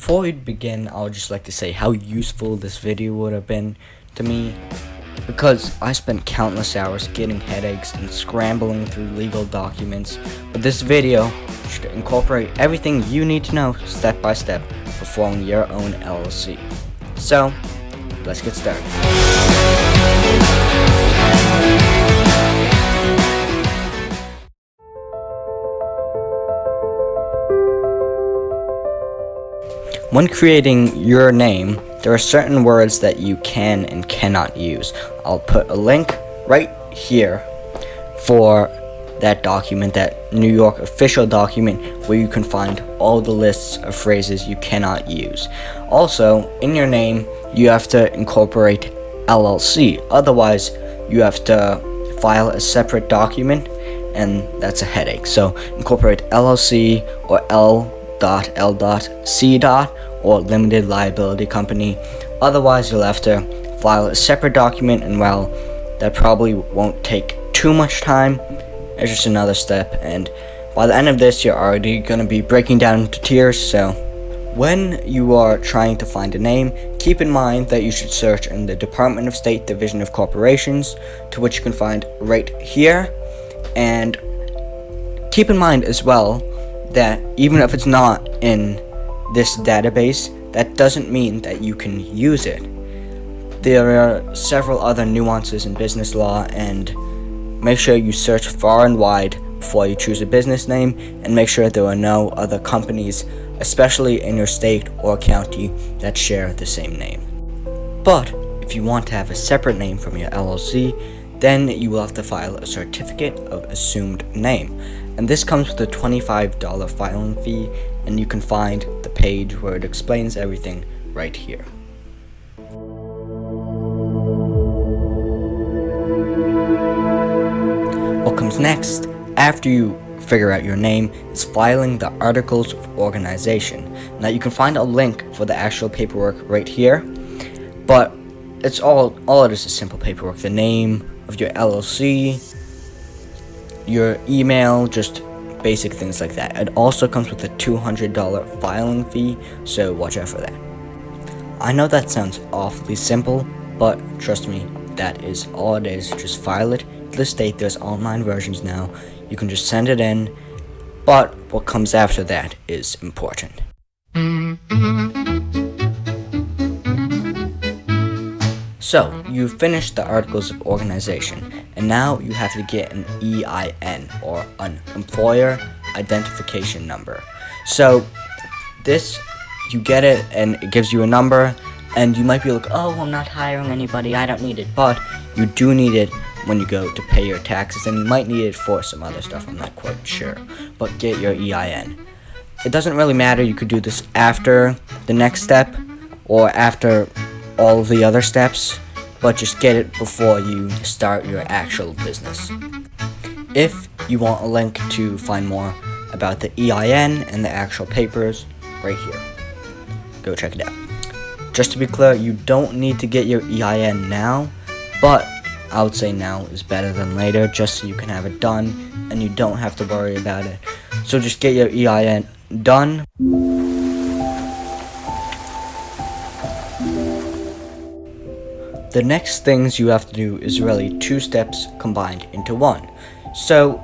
Before we begin, I would just like to say how useful this video would have been to me, because I spent countless hours getting headaches and scrambling through legal documents, but this video should incorporate everything you need to know step by step for forming your own LLC. So, let's get started. When creating your name, there are certain words that you can and cannot use. I'll put a link right here for that document, that New York official document, where you can find all the lists of phrases you cannot use. Also, in your name, you have to incorporate LLC. Otherwise, you have to file a separate document, and that's a headache. So, incorporate LLC or L.L.C. or limited liability company. Otherwise, you'll have to file a separate document, and well, that probably won't take too much time. It's just another step, and by the end of this, you're already going to be breaking down into tears. So when you are trying to find a name, keep in mind that you should search in the Department of State Division of Corporations, to which you can find right here. And keep in mind as well that even if it's not in this database, that doesn't mean that you can use it. There are several other nuances in business law, and make sure you search far and wide before you choose a business name, and make sure there are no other companies, especially in your state or county, that share the same name. But if you want to have a separate name from your LLC, then you will have to file a certificate of assumed name, and this comes with a $25 filing fee, and you can find the page where it explains everything right here. What comes next, after you figure out your name, is filing the Articles of Organization. Now you can find a link for the actual paperwork right here, but it's all it is simple paperwork. The name of your LLC, your email, just basic things like that. It also comes with a $200 filing fee, so watch out for that. I know that sounds awfully simple, but trust me, that is all it is. Just file it. To this date, there's online versions now. You can just send it in, but what comes after that is important. So, you've finished the Articles of Organization, and now you have to get an EIN, or an Employer Identification Number. So, this, you get it, and it gives you a number, and you might be like, oh, I'm not hiring anybody, I don't need it, but you do need it when you go to pay your taxes, and you might need it for some other stuff, I'm not quite sure, but get your EIN. It doesn't really matter, you could do this after the next step, or after all of the other steps, but just get it before you start your actual business. If you want a link to find more about the EIN and the actual papers, right here. Go check it out. Just to be clear, you don't need to get your EIN now, but I would say now is better than later, just so you can have it done and you don't have to worry about it. So just get your EIN done. The next things you have to do is really two steps combined into one. So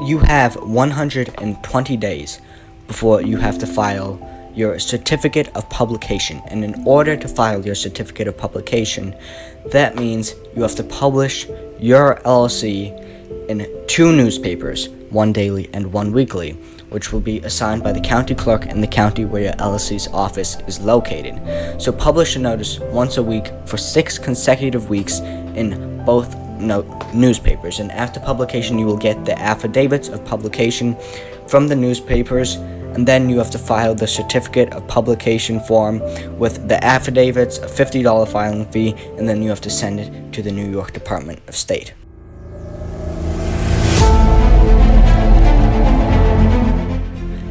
you have 120 days before you have to file your certificate of publication. And in order to file your certificate of publication, that means you have to publish your LLC in 2 newspapers, one daily and one weekly, which will be assigned by the county clerk in the county where your LLC's office is located. So publish a notice once a week for 6 consecutive weeks in both newspapers, and after publication you will get the affidavits of publication from the newspapers, and then you have to file the certificate of publication form with the affidavits, a $50 filing fee, and then you have to send it to the New York Department of State.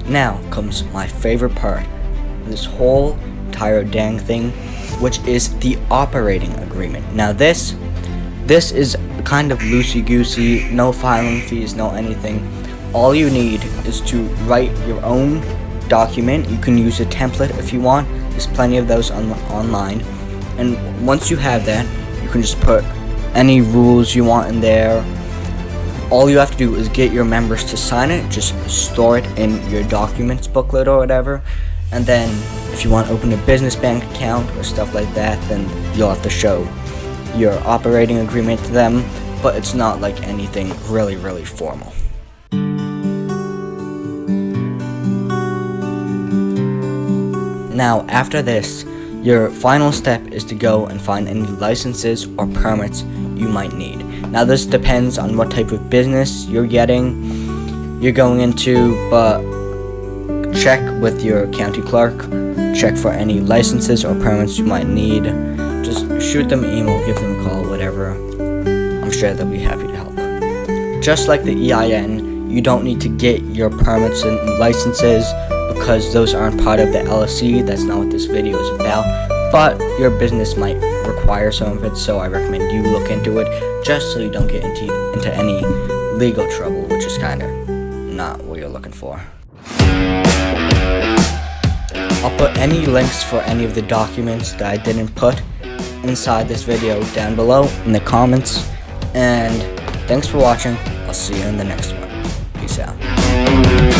Now comes my favorite part of this whole entire dang thing, which is the operating agreement. Now this is kind of loosey-goosey, no filing fees, no anything. All you need is to write your own document. You can use a template if you want. There's plenty of those online. And once you have that, you can just put any rules you want in there. All you have to do is get your members to sign it. Just store it in your documents booklet or whatever. And then if you want to open a business bank account or stuff like that, then you'll have to show your operating agreement to them. But it's not like anything really, really formal. Now, after this, your final step is to go and find any licenses or permits you might need. Now, this depends on what type of business you're going into, but check with your county clerk, check for any licenses or permits you might need. Just shoot them an email, give them a call, whatever. I'm sure they'll be happy to help. Just like the EIN, you don't need to get your permits and licenses because those aren't part of the LLC. That's not what this video is about, but your business might require some of it, so I recommend you look into it just so you don't get into any legal trouble, which is kind of not what you're looking for. I'll put any links for any of the documents that I didn't put inside this video down below in the comments, and thanks for watching. I'll see you in the next one. Peace out.